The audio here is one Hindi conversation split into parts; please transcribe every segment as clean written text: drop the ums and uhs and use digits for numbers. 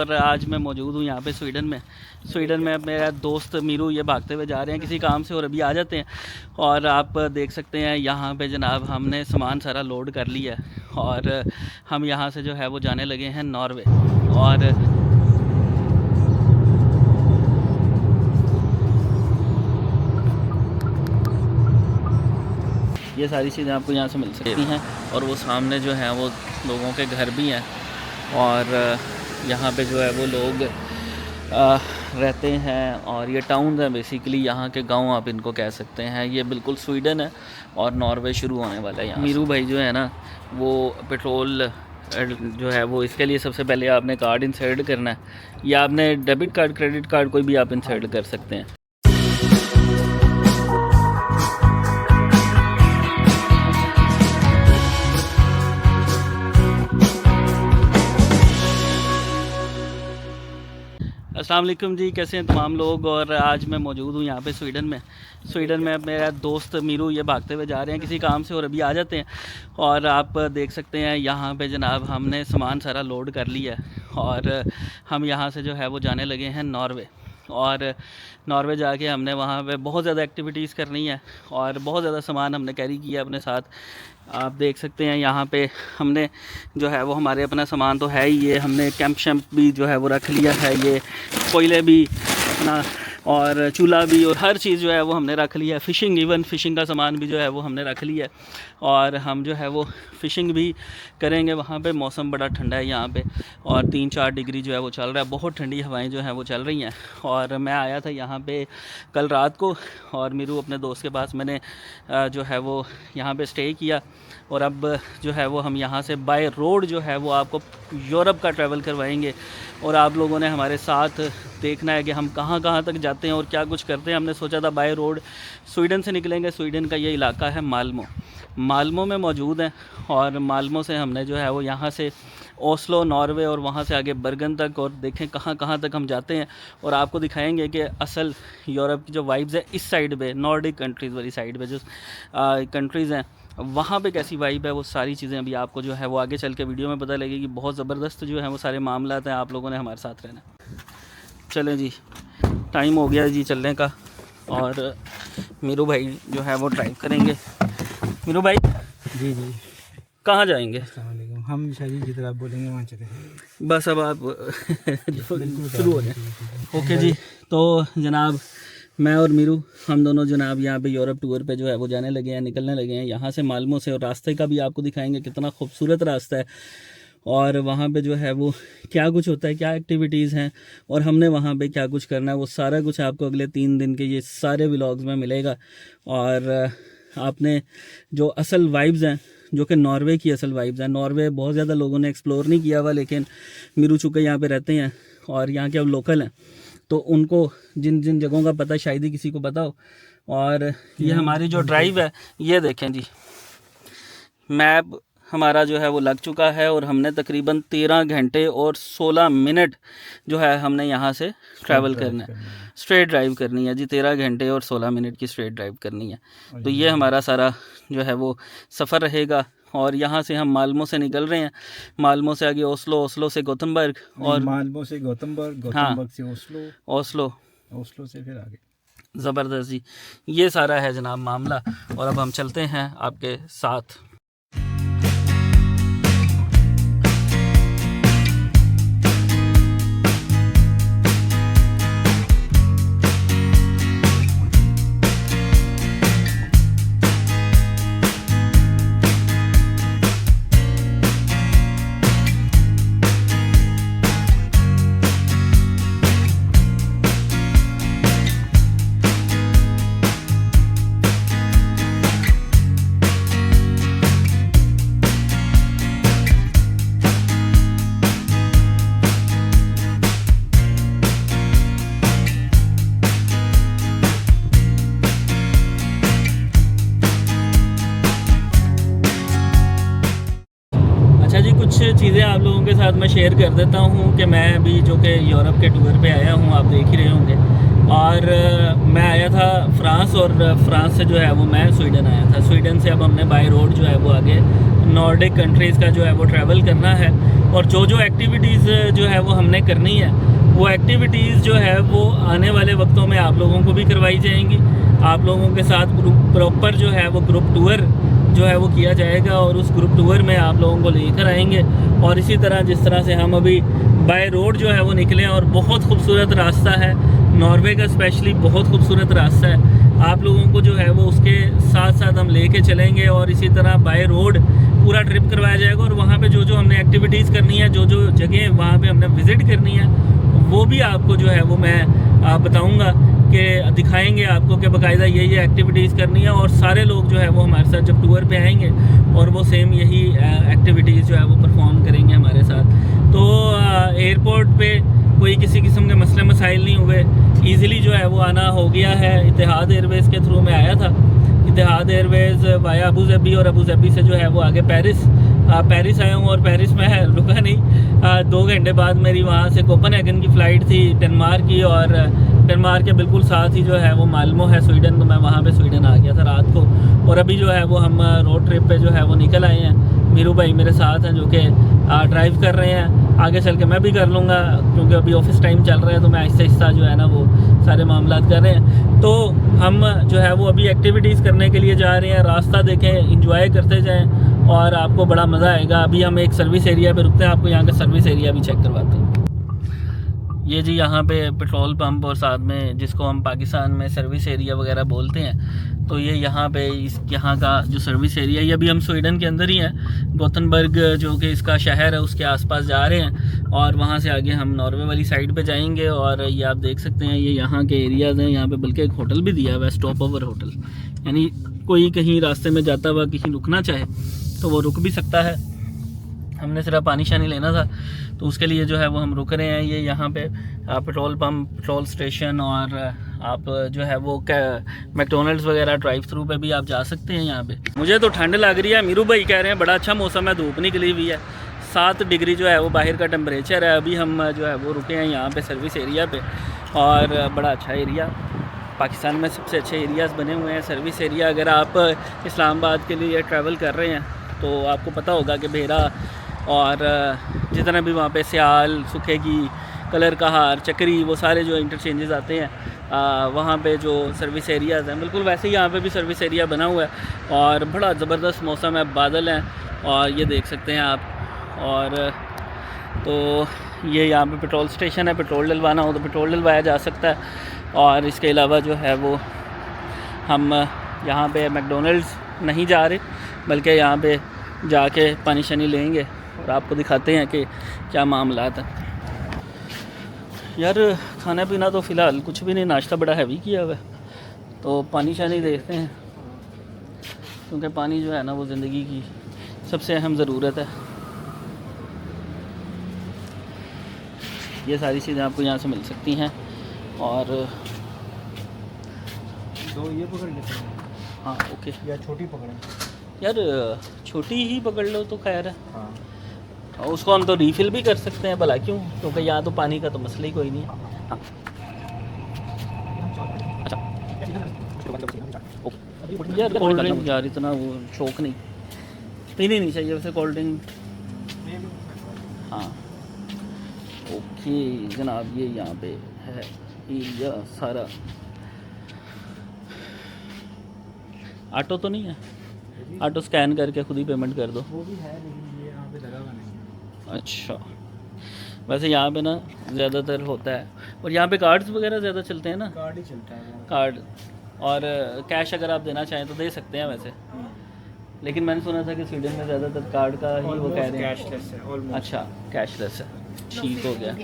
और आज मैं मौजूद हूँ यहाँ पे स्वीडन में मेरा दोस्त मीरू ये भागते हुए जा रहे हैं किसी काम से और अभी आ जाते हैं। और आप देख सकते हैं यहाँ पे जनाब हमने सामान सारा लोड कर लिया है और हम यहाँ से जो है वो जाने लगे हैं नॉर्वे। और ये सारी चीज़ें आपको यहाँ से मिल सकती हैं और वो सामने जो है वो लोगों के घर भी हैं और यहाँ पे जो है वो लोग रहते हैं और ये टाउन है बेसिकली, यहाँ के गांव आप इनको कह सकते हैं। ये बिल्कुल स्वीडन है और नॉर्वे शुरू होने वाला है यहाँ। मीरू भाई जो है ना वो पेट्रोल जो है वो इसके लिए सबसे पहले आपने कार्ड इंसर्ट करना है या आपने डेबिट कार्ड क्रेडिट कार्ड कोई भी आप इंसर्ट कर सकते हैं। अस्सलाम वालेकुम जी, कैसे हैं तमाम लोग। और आज मैं मौजूद हूँ यहाँ पे स्वीडन में मेरा दोस्त मीरू ये भागते हुए जा रहे हैं किसी काम से और अभी आ जाते हैं। और आप देख सकते हैं यहाँ पे जनाब हमने सामान सारा लोड कर लिया है और हम यहाँ से जो है वो जाने लगे हैं नॉर्वे। और नॉर्वे जाके हमने वहाँ पे बहुत ज़्यादा एक्टिविटीज़ करनी है और बहुत ज़्यादा सामान हमने कैरी किया अपने साथ। आप देख सकते हैं यहाँ पे हमने जो है वो हमारे अपना सामान तो है ही, ये हमने कैंप शैम्प भी जो है वो रख लिया है, ये कोयले भी अपना और चूल्हा भी और हर चीज़ जो है वो हमने रख लिया है। फ़िशिंग, इवन फ़िशिंग का सामान भी जो है वो हमने रख लिया है और हम जो है वो फ़िशिंग भी करेंगे। वहाँ पे मौसम बड़ा ठंडा है यहाँ पे और 3-4 डिग्री जो है वो चल रहा है, बहुत ठंडी हवाएं जो हैं वो चल रही हैं। और मैं आया था यहाँ पे कल रात को और मीरू अपने दोस्त के पास मैंने जो है वो यहाँ पे स्टे किया और अब जो है वो हम यहाँ से बाय रोड जो है वो आपको यूरोप का ट्रैवल करवाएंगे। और आप लोगों ने हमारे साथ देखना है कि हम कहाँ कहाँ तक जाते हैं और क्या कुछ करते हैं। हमने सोचा था बाय रोड स्वीडन से निकलेंगे। स्वीडन का ये इलाका है माल्मो में मौजूद है और माल्मो से हमने जो है वो यहाँ से ओस्लो नॉर्वे और वहाँ से आगे बर्गन तक और देखें कहाँ कहाँ तक हम जाते हैं और आपको दिखाएंगे कि असल यूरोप की जो वाइब्स है इस साइड पे, नॉर्डिक कंट्रीज़ वाली साइड पे जो कंट्रीज़ हैं वहाँ पे कैसी वाइब है, वो सारी चीज़ें अभी आपको जो है वो आगे चल के वीडियो में पता लगेगी। बहुत ज़बरदस्त जो है वो सारे मामलात हैं, आप लोगों ने हमारे साथ रहना। चलें जी, टाइम हो गया जी चलने का और मीरू भाई जो है वो ड्राइव करेंगे। मीरू भाई जी जी, कहाँ जाएंगे? हम शरीर की तरफ बोलेंगे वहाँ चले। बस अब आप शुरू हो जाए। ओके जी, तो जनाब मैं और मीरू हम दोनों जनाब यहाँ पे यूरोप टूर पे जो है वो जाने लगे हैं, निकलने लगे हैं यहाँ से माल्मो से। और रास्ते का भी आपको दिखाएंगे कितना खूबसूरत रास्ता है और वहाँ पे जो है वो क्या कुछ होता है, क्या एक्टिविटीज़ हैं और हमने वहाँ पे क्या कुछ करना है, वो सारा कुछ आपको अगले 3 दिन के ये सारे व्लॉग्स में मिलेगा। और आपने जो असल वाइब्स हैं, जो कि नॉर्वे की असल वाइब्स हैं, नॉर्वे बहुत ज़्यादा लोगों ने एक्सप्लोर नहीं किया हुआ, लेकिन मीरू चुके यहाँ पे रहते हैं और यहाँ के अब लोकल हैं तो उनको जिन जिन जगहों का पता शायद ही किसी को पता हो। और ये हमारी जो ड्राइव है, ये देखें जी, मैप हमारा जो है वो लग चुका है और हमने तकरीबन 13 घंटे और 16 मिनट जो है हमने यहाँ से ट्रैवल करना है, स्ट्रेट ड्राइव करनी है जी। 13 घंटे और 16 मिनट की स्ट्रेट ड्राइव करनी है। तो ये हमारा सारा जो है वो सफ़र रहेगा और यहाँ से हम माल्मो से निकल रहे हैं, माल्मो से आगे ओस्लो, ओस्लो से गोथमबर्ग और माल्मो से गोथमबर्ग, गोथमबर्ग से ओस्लो से फिर आगे। ज़बरदस्त जी, ये सारा है जनाब मामला। और अब हम चलते हैं आपके साथ। कुछ चीज़ें आप लोगों के साथ मैं शेयर कर देता हूँ कि मैं अभी जो कि यूरोप के टूर पे आया हूँ, आप देख ही रहे होंगे। और मैं आया था फ्रांस और फ्रांस से जो है वो मैं स्वीडन आया था। स्वीडन से अब हमने बाय रोड जो है वो आगे नॉर्डिक कंट्रीज़ का जो है वो ट्रैवल करना है। और जो एक्टिविटीज़ जो है वो हमने करनी है, वो एक्टिविटीज़ जो है वो आने वाले वक्तों में आप लोगों को भी करवाई जाएंगी। आप लोगों के साथ प्रॉपर जो है वो ग्रुप टूर जो है वो किया जाएगा, और उस ग्रुप टूर में आप लोगों को लेकर आएंगे। और इसी तरह जिस तरह से हम अभी बाय रोड जो है वो निकले, और बहुत खूबसूरत रास्ता है नॉर्वे का, स्पेशली बहुत खूबसूरत रास्ता है। आप लोगों को जो है वो उसके साथ साथ हम लेके चलेंगे, और इसी तरह बाय रोड पूरा ट्रिप करवाया जाएगा। और वहाँ पे जो हमने एक्टिविटीज़ करनी है, जो जगह वहाँ पे हमने विज़िट करनी है, वो भी आपको जो है वो मैं बताऊँगा कि दिखाएंगे आपको कि बाकायदा ये एक्टिविटीज़ करनी है। और सारे लोग जो है वो हमारे साथ जब टूर पे आएंगे और वो सेम यही एक्टिविटीज़ जो है वो परफॉर्म करेंगे हमारे साथ। तो एयरपोर्ट पे कोई किसी किस्म के मसले मसाइल नहीं हुए, ईज़िली जो है वो आना हो गया है। इतिहाद एयरवेज़ के थ्रू मैं आया था, इतिहाद एयरवेज़ वाया अबू धाबी, और अबू धाबी से जो है वो आगे पेरिस आया हूँ। और पेरिस में रुका नहीं, 2 घंटे बाद मेरी वहाँ से कोपेनहेगन की फ़्लाइट थी डेनमार्क की, और डेनमार्क के बिल्कुल साथ ही जो है वो माल्मो है स्वीडन, तो मैं वहाँ पे स्वीडन आ गया था रात को। और अभी जो है वो हम रोड ट्रिप पे जो है वो निकल आए हैं। मीरू भाई मेरे साथ हैं जो कि ड्राइव कर रहे हैं, आगे चल के मैं भी कर लूँगा क्योंकि अभी ऑफिस टाइम चल रहा है, तो मैं आहिस्ता आहिस्ता जो है ना वो सारे मामलात कर रहे हैं। तो हम जो है वो अभी एक्टिविटीज़ करने के लिए जा रहे हैं, रास्ता देखें, इंजॉय करते जाएं और आपको बड़ा मज़ा आएगा। अभी हम एक सर्विस एरिया पे रुकते हैं, आपको यहाँ का सर्विस एरिया भी चेक करवाते हैं। ये जी यहाँ पे पेट्रोल पंप, और साथ में जिसको हम पाकिस्तान में सर्विस एरिया वगैरह बोलते हैं, तो ये यहाँ पे यहाँ का जो सर्विस एरिया, ये अभी हम स्वीडन के अंदर ही हैं। गोथनबर्ग जो कि इसका शहर है उसके आसपास जा रहे हैं, और वहाँ से आगे हम नॉर्वे वाली साइड पे जाएंगे। और ये आप देख सकते हैं ये यहाँ के एरियाज़ हैं। यहाँ पे बल्कि एक होटल भी दिया हुआ है, स्टॉप ओवर होटल, यानी कोई कहीं रास्ते में जाता हुआ कहीं रुकना चाहे तो वो रुक भी सकता है। हमने सिर्फ पानी शानी लेना था तो उसके लिए जो है वो हम रुक रहे हैं। ये यहाँ पे पेट्रोल पंप, पेट्रोल स्टेशन, और आप जो है वो मैकडोनल्ड्स वगैरह ड्राइव थ्रू पे भी आप जा सकते हैं यहाँ पे। मुझे तो ठंड लग रही है, मीरू भाई कह रहे हैं बड़ा अच्छा मौसम है, धूप निकली हुई है, 7 डिग्री जो है वो बाहर का टेम्परेचर है। अभी हम जो है वो रुके हैं यहाँ पे सर्विस एरिया पे, और बड़ा अच्छा एरिया, पाकिस्तान में सबसे अच्छे एरियाज़ बने हुए हैं सर्विस एरिया। अगर आप इस्लामाबाद के लिए ट्रैवल कर रहे हैं तो आपको पता होगा कि भेरा और जितना भी वहाँ पे सियाल, सुखेगी, कलर कहार, चक्री, वो सारे जो इंटरचेंजेस आते हैं वहाँ पे जो सर्विस एरियाज़ हैं, बिल्कुल वैसे ही यहाँ पे भी सर्विस एरिया बना हुआ है। और बड़ा ज़बरदस्त मौसम है, बादल हैं, और ये देख सकते हैं आप। और तो ये यहाँ पे पेट्रोल स्टेशन है, पेट्रोल डलवाना हो तो पेट्रोल डलवाया जा सकता है। और इसके अलावा जो है वो हम यहाँ पे मैकडोनल्ड्स नहीं जा रहे, बल्कि यहाँ पे जाके पानी शानी लेंगे और आपको दिखाते हैं कि क्या मामलात है। यार खाना पीना तो फ़िलहाल कुछ भी नहीं, नाश्ता बड़ा हैवी किया हुआ है, तो पानी शानी देखते हैं क्योंकि पानी जो है ना वो ज़िंदगी की सबसे अहम ज़रूरत है। ये सारी चीज़ें आपको यहाँ से मिल सकती हैं। और तो ये पकड़ लेते हैं। हाँ ओके, या छोटी पकड़ें? यार छोटी ही पकड़ लो तो खैर है। हाँ, उसको हम तो रीफ़िल भी कर सकते हैं, भला क्यों, क्योंकि यहाँ तो पानी का तो मसला ही कोई नहीं है। हाँ अच्छा ओके। यार कोल्ड ड्रिंक यार इतना वो शौक नहीं, पीनी नहीं चाहिए वैसे कोल्ड ड्रिंक। हाँ ओके जनाब, ये यहाँ पे है एरिया सारा। ऑटो तो नहीं है? ऑटो स्कैन करके खुद ही पेमेंट कर दो। वो भी है लेकिन ये यहाँ पे लगा हुआ नहीं है। अच्छा, वैसे यहाँ पे ना ज़्यादातर होता है, और यहाँ पे कार्ड्स वगैरह ज़्यादा चलते हैं ना? कार्ड ही चलता है वो। कार्ड, और कैश अगर आप देना चाहें तो दे सकते हैं वैसे, लेकिन मैंने सुना था कि स्वीडन में ज़्यादातर कार्ड का ही वो कह रहे हैं। कैशलेस है ऑलमोस्ट। अच्छा कैशलेस है, ठीक हो गया।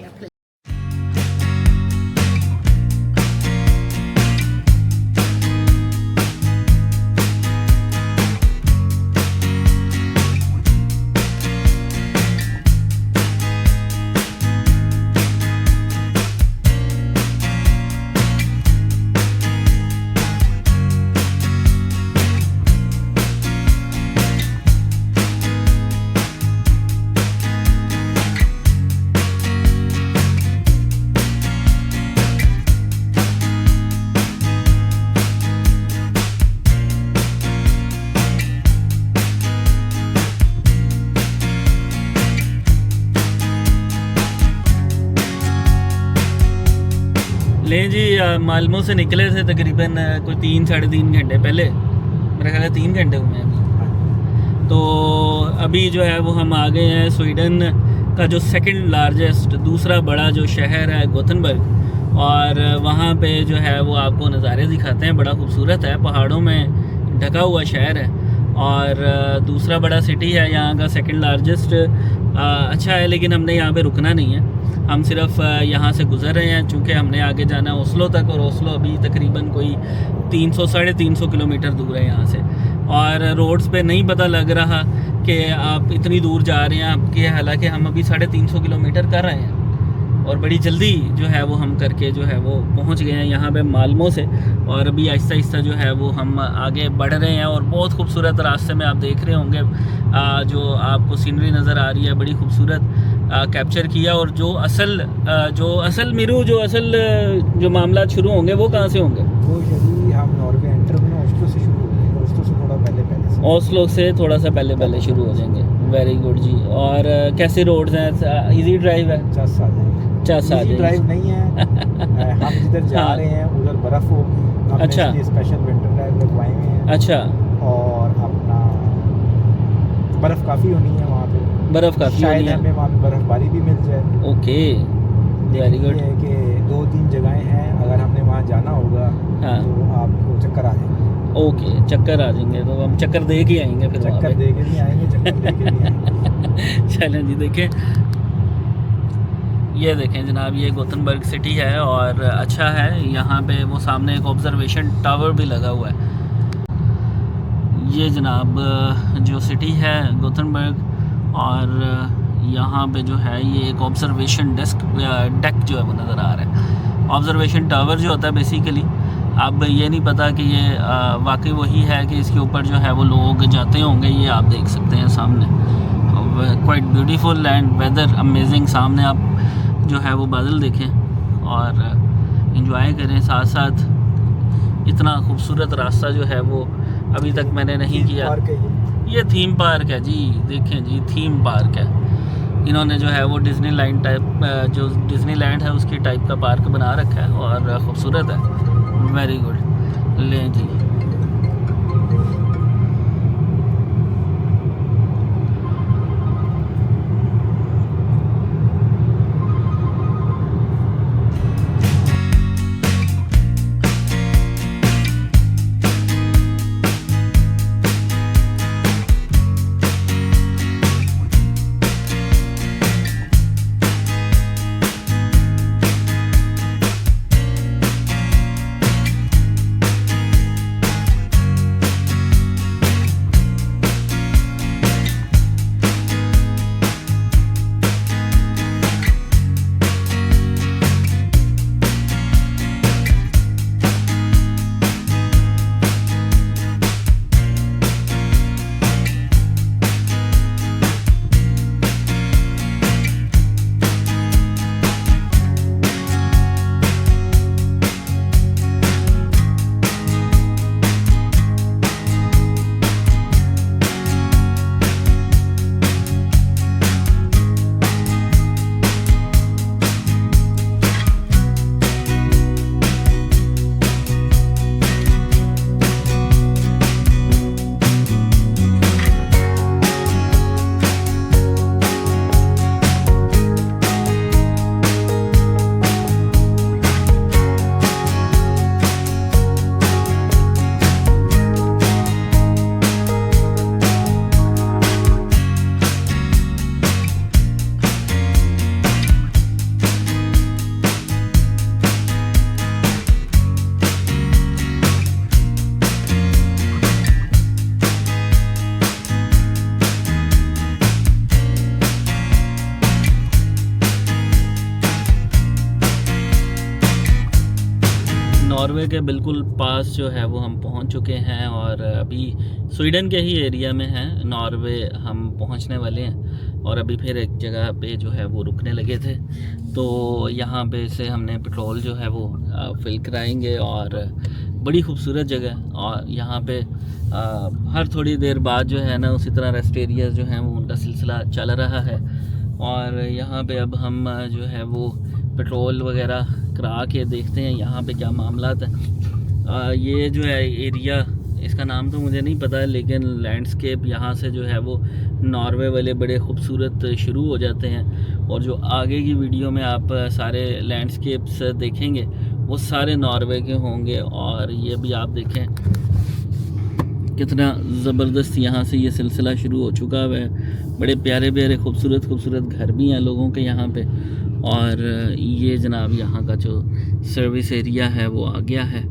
ले जी मालमो से निकले थे तकरीबन कोई 3-3.5 घंटे पहले, मेरा ख्याल है 3 घंटे हुए हैं अभी। तो अभी जो है वो हम आ गए हैं स्वीडन का जो सेकंड लार्जेस्ट, दूसरा बड़ा जो शहर है गोथनबर्ग, और वहाँ पे जो है वो आपको नज़ारे दिखाते हैं। बड़ा खूबसूरत है, पहाड़ों में ढका हुआ शहर है और दूसरा बड़ा सिटी है यहाँ का, सेकंड लार्जेस्ट। अच्छा है, लेकिन हमने यहाँ पे रुकना नहीं है, हम सिर्फ यहाँ से गुज़र रहे हैं चूँकि हमने आगे जाना है ओस्लो तक, और ओस्लो अभी तकरीबन कोई 300-350 किलोमीटर दूर है यहाँ से। और रोड्स पे नहीं पता लग रहा कि आप इतनी दूर जा रहे हैं आपके, हालांकि हम अभी 350 किलोमीटर कर रहे हैं और बड़ी जल्दी जो है वो हम करके जो है वो पहुंच गए हैं यहाँ पे मालमो से। और अभी आहिस्ता आहिस्ता जो है वो हम आगे बढ़ रहे हैं और बहुत खूबसूरत रास्ते में आप देख रहे होंगे जो आपको सीनरी नज़र आ रही है, बड़ी खूबसूरत कैप्चर किया। और जो असल मीरू जो मामला शुरू होंगे वो कहाँ से होंगे? वो यदि हम नॉर्वे एंटर हुए ओस्लो से शुरू हो जाएंगे, ओस्लो से थोड़ा पहले ओस्लो से थोड़ा सा पहले शुरू हो जाएंगे। वेरी गुड जी। और कैसे रोड्स हैं? इजी ड्राइव है? ड्राइव नहीं है। हम जिधर जा रहे हैं उधर बर्फ़ होगी, हमने अच्छा, स्पेशल विंटर ड्राइव लगवाए हुए हैं। अच्छा, और अपना बर्फ़ काफ़ी होनी है वहाँ पे, बर्फ़ काफ़ी शायद होनी है, हमें वहाँ पे बर्फ़बारी भी मिल जाए। Okay, very good. है कि 2-3 जगहें हैं, अगर हमने वहाँ जाना होगा हाँ, तो आपको चक्कर आ जाएंगे। ओके, चक्कर आ जाएंगे तो हम चक्कर दे के आएंगे फिर वहाँ चक्कर पे। दे के नहीं आएंगे, चक्कर दे के नहीं आएंगे। चलें जी, देखें ये देखें जनाब, ये गोथनबर्ग सिटी है और अच्छा है। यहाँ पे वो सामने एक ऑब्जर्वेशन टावर भी लगा हुआ है। ये जनाब जो सिटी है गोथनबर्ग, और यहाँ पे जो है ये एक ऑब्जर्वेशन डेक जो है वो नज़र आ रहा है। ऑब्जर्वेशन टावर जो होता है बेसिकली, अब ये नहीं पता कि ये वाकई वही है कि इसके ऊपर जो है वो लोग जाते होंगे। ये आप देख सकते हैं सामने, quite beautiful and weather amazing. सामने आप जो है वो बादल देखें और एंजॉय करें साथ साथ। इतना खूबसूरत रास्ता जो है वो अभी तक मैंने नहीं किया। ये थीम पार्क है जी, देखें जी, थीम पार्क है। इन्होंने जो है वो डिज्नीलैंड टाइप, जो डिज्नीलैंड है उसकी टाइप का पार्क बना रखा है और ख़ूबसूरत है। Very good. लें जी, नॉर्वे के बिल्कुल पास जो है वो हम पहुंच चुके हैं और अभी स्वीडन के ही एरिया में हैं। नॉर्वे हम पहुंचने वाले हैं और अभी फिर एक जगह पे जो है वो रुकने लगे थे, तो यहाँ पे से हमने पेट्रोल जो है वो फिल कराएंगे। और बड़ी खूबसूरत जगह, और यहाँ पे हर थोड़ी देर बाद जो है ना उसी तरह रेस्ट एरियाज जो हैं वो उनका सिलसिला चल रहा है। और यहाँ पे अब हम जो है वो पेट्रोल वगैरह करा के देखते हैं यहाँ पे क्या मामला है। ये जो है एरिया, इसका नाम तो मुझे नहीं पता है, लेकिन लैंडस्केप यहाँ से जो है वो नॉर्वे वाले बड़े खूबसूरत शुरू हो जाते हैं, और जो आगे की वीडियो में आप सारे लैंडस्केप्स देखेंगे वो सारे नॉर्वे के होंगे। और ये भी आप देखें कितना ज़बरदस्त यहाँ से ये सिलसिला शुरू हो चुका है। बड़े प्यारे प्यारे खूबसूरत घर भी हैं लोगों के यहाँ पे। और ये जनाब यहाँ का जो सर्विस एरिया है वो आ गया है,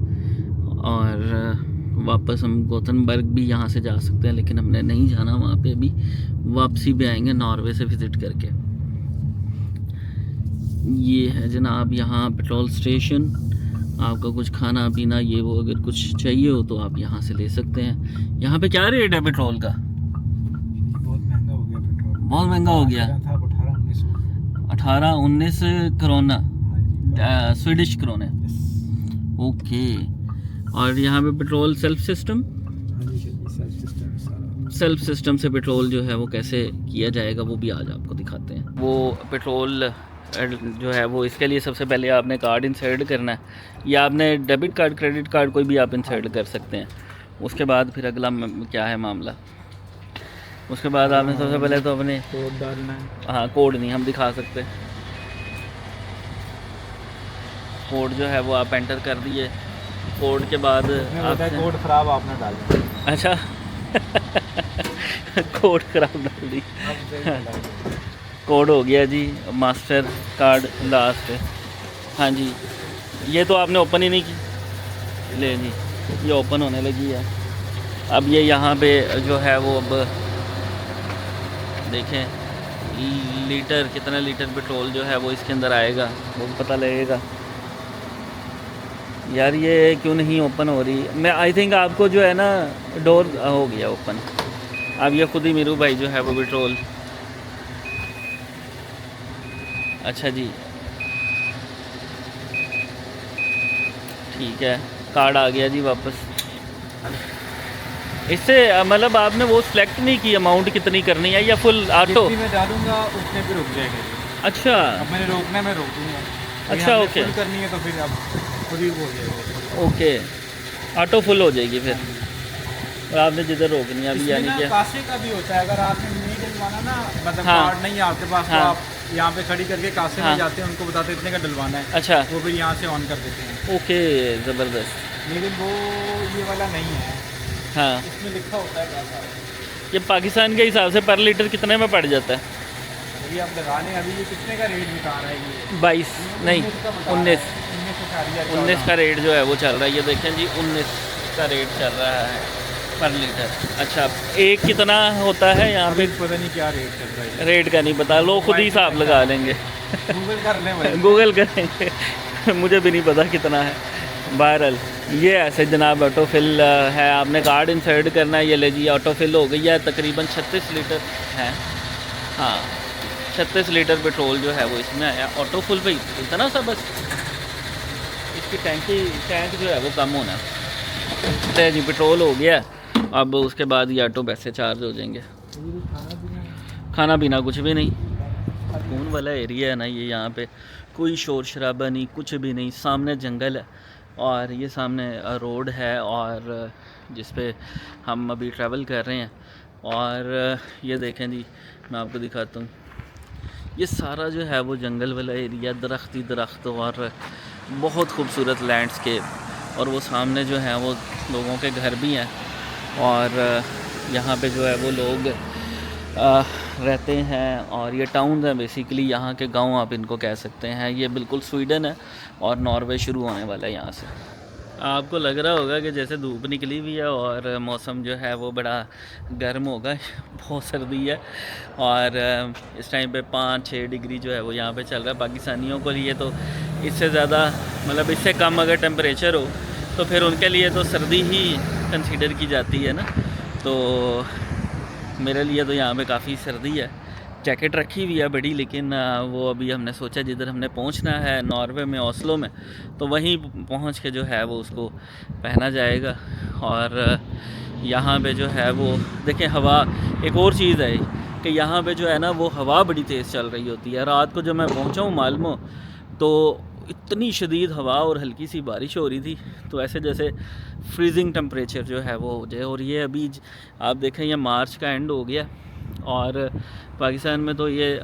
और वापस हम गोथनबर्ग भी यहाँ से जा सकते हैं, लेकिन हमने नहीं जाना वहाँ पे अभी, वापसी पे आएंगे नॉर्वे से विज़िट करके। ये है जनाब यहाँ पेट्रोल स्टेशन। आपका कुछ खाना पीना ये वो अगर कुछ चाहिए हो तो आप यहाँ से ले सकते हैं। यहाँ पे क्या रेट है पेट्रोल का? बहुत महंगा हो गया पेट्रोल, बहुत महंगा हो गया। 18-19 करोना, स्वीडिश करोने। ओके। और यहाँ पे पेट्रोल सेल्फ सिस्टम से पेट्रोल जो है वो कैसे किया जाएगा वो भी आज आपको दिखाते हैं। वो पेट्रोल जो है वो, इसके लिए सबसे पहले आपने कार्ड इंसर्ट करना है, या आपने डेबिट कार्ड क्रेडिट कार्ड कोई भी आप इंसर्ट कर सकते हैं। उसके बाद फिर अगला क्या है मामला, उसके बाद आपने सबसे पहले तो अपने कोड डालना है। हाँ, कोड नहीं हम दिखा सकते, कोड जो है वो आप एंटर कर दिए। कोड के बाद कोड ख़राब आपने डाला। अच्छा कोड ख़राब डाल दी। कोड हो गया जी, मास्टर कार्ड लास्ट। हाँ जी, ये तो आपने ओपन ही नहीं की, ले जी ये ओपन होने लगी है। अब ये यहाँ पे जो है वो, अब देखें लीटर, कितना लीटर पेट्रोल जो है वो इसके अंदर आएगा वो पता लगेगा। यार ये क्यों नहीं ओपन हो रही? मैं आई थिंक आपको जो है ना डोर हो गया ओपन। अब ये खुद ही मीरू भाई जो है वो पेट्रोल, अच्छा जी ठीक है, कार्ड आ गया जी वापस। इससे मतलब आपने वो सिलेक्ट नहीं की अमाउंट कितनी करनी है, या फुल ऑटो? मैं डालूंगा उतने पे रुक जाएगा। अच्छा, अब मैंने रोकना है, मैं रोक दूंगा। अच्छा ओके, फुल करनी है तो फिर अब खुद ही हो जाएगा। ओके, ऑटो फुल हो जाएगी फिर, और आपने जिधर रोकनी है अभी, यानी कि कासे का भी होता है। अगर आपने नहीं डलवाना ना, मतलब हाँ, कार्ड नहीं है आपके पास, हाँ, तो आप यहाँ पे खड़ी करके कासे में जाते हैं, उनको बताते इतने का डलवाना है। अच्छा, वो फिर यहाँ से ऑन कर देते हैं। ओके, ज़बरदस्त। लेकिन वो ये वाला नहीं है, हाँ, इसमें लिखा होता है कासा। ये पाकिस्तान के हिसाब से पर लीटर कितने में पड़ जाता है? अभी आप लगा लें, अभी ये कितने का रेट बता रहा है? ये 22 नहीं 19 का रेट जो है वो चल रहा है। ये देखें जी 19 का रेट चल रहा है पर लीटर। अच्छा, एक कितना होता है यहाँ पे? पता नहीं क्या रेट चल रहा है, रेट का नहीं पता, लोग खुद ही हिसाब लगा लेंगे। गूगल कर लें भाई। गूगल करेंगे मुझे भी नहीं पता कितना है। बहरहाल ये ऐसे जनाब ऑटो फिल है, आपने कार्ड इंसर्ट करना है। ये ले जी ऑटो फिल हो गई है, तकरीबन 36 लीटर है। हाँ, 36 लीटर पेट्रोल जो है वो इसमें आया। ऑटो फुल पे इतना सा बस, इसकी टैंक जो है वो कम होना है जी। पेट्रोल हो गया, अब उसके बाद ये ऑटो वैसे चार्ज हो जाएंगे। खाना पीना कुछ भी नहीं, सुकून वाला एरिया है ना ये। यहाँ पे कोई शोर शराबा नहीं, कुछ भी नहीं। सामने जंगल है और ये सामने रोड है, और जिस पे हम अभी ट्रैवल कर रहे हैं। और ये देखें जी, मैं आपको दिखाता हूँ, ये सारा जो है वो जंगल वाला एरिया, दरख्त ही दरख्त, और बहुत खूबसूरत लैंडस्केप। और वो सामने जो है वो लोगों के घर भी हैं, और यहाँ पे जो है वो लोग रहते हैं। और ये टाउन है बेसिकली, यहाँ के गांव आप इनको कह सकते हैं। ये बिल्कुल स्वीडन है और नॉर्वे शुरू होने वाला है यहाँ से। आपको लग रहा होगा कि जैसे धूप निकली हुई है और मौसम जो है वो बड़ा गर्म होगा, बहुत सर्दी है। और इस टाइम पे 5-6 डिग्री जो है वो यहाँ पे चल रहा है। पाकिस्तानियों को लिए तो इससे ज़्यादा, मतलब इससे कम अगर टेम्परेचर हो तो फिर उनके लिए तो सर्दी ही कंसीडर की जाती है ना। तो मेरे लिए तो यहाँ पे काफ़ी सर्दी है। जैकेट रखी हुई है बड़ी, लेकिन वो अभी हमने सोचा जिधर हमने पहुँचना है नॉर्वे में, ओस्लो में, तो वहीं पहुँच के जो है वो उसको पहना जाएगा। और यहाँ पे जो है वो देखें, हवा, एक और चीज़ है कि यहाँ पे जो है ना वो हवा बड़ी तेज़ चल रही होती है। रात को जब मैं पहुँचा हूँ मालमो, तो इतनी शदीद हवा और हल्की सी बारिश हो रही थी, तो ऐसे जैसे फ्रीजिंग टेम्परेचर जो है वो हो जाए। और ये अभी आप देखें ये मार्च का एंड हो गया और पाकिस्तान में तो ये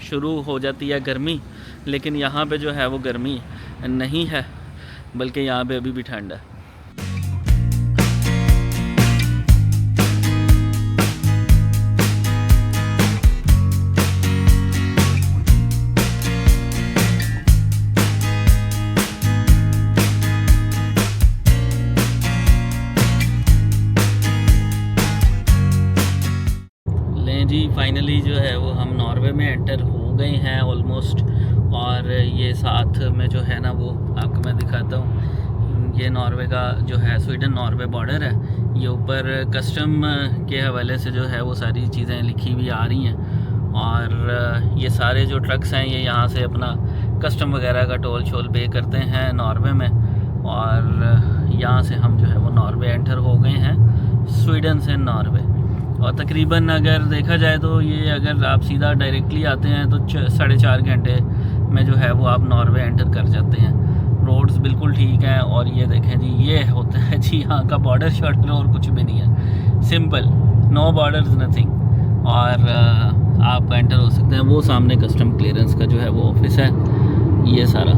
शुरू हो जाती है गर्मी, लेकिन यहाँ पे जो है वो गर्मी नहीं है, बल्कि यहाँ पे अभी भी ठंड है। जी फाइनली जो है वो हम नॉर्वे में एंटर हो गए हैं ऑलमोस्ट। और ये साथ में जो है ना वो आपको मैं दिखाता हूँ, ये नॉर्वे का जो है स्वीडन नॉर्वे बॉर्डर है। ये ऊपर कस्टम के हवाले से जो है वो सारी चीज़ें लिखी हुई आ रही हैं। और ये सारे जो ट्रक्स हैं ये यहाँ से अपना कस्टम वगैरह का टोल शोल पे करते हैं नॉर्वे में। और यहाँ से हम जो है वो नॉर्वे एंटर हो गए हैं, स्वीडन से नॉर्वे। और तकरीबन अगर देखा जाए तो ये अगर आप सीधा डायरेक्टली आते हैं तो 4.5 घंटे में जो है वो आप नॉर्वे एंटर कर जाते हैं। रोड्स बिल्कुल ठीक हैं। और ये देखें जी, ये होता है जी यहाँ का बॉर्डर शॉर्टर, और कुछ भी नहीं है, सिंपल, नो बॉर्डर्स नथिंग। और आप एंटर हो सकते हैं। वो सामने कस्टम क्लियरेंस का जो है वो ऑफिस है, ये सारा।